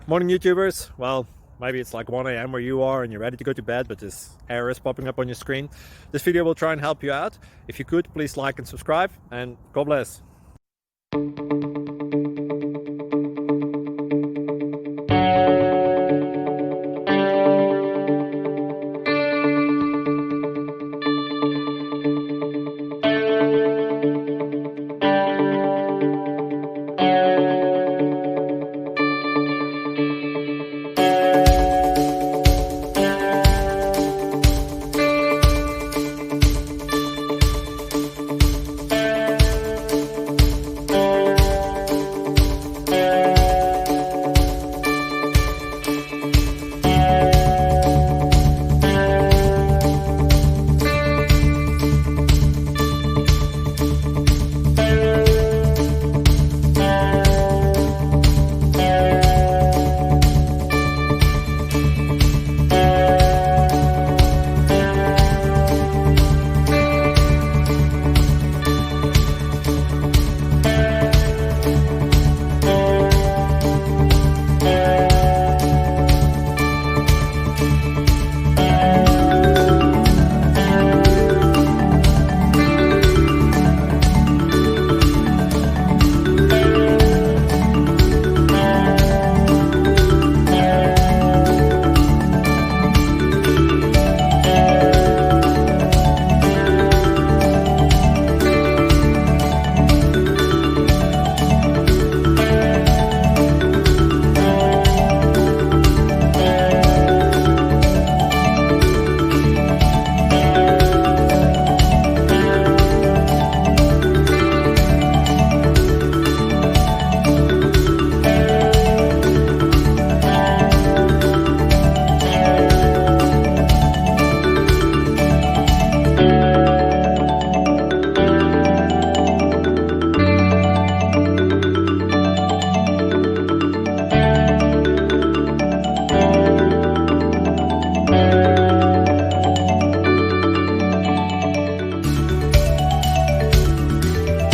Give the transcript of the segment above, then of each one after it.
Morning YouTubers. Well, maybe it's like 1 a.m. where you are and you're ready to go to bed, but this error is popping up on your screen. This video will try and help you out. If you could, please like and subscribe, and God bless.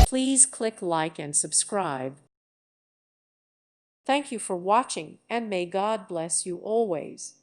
Please click like and subscribe. Thank you for watching, and may God bless you always.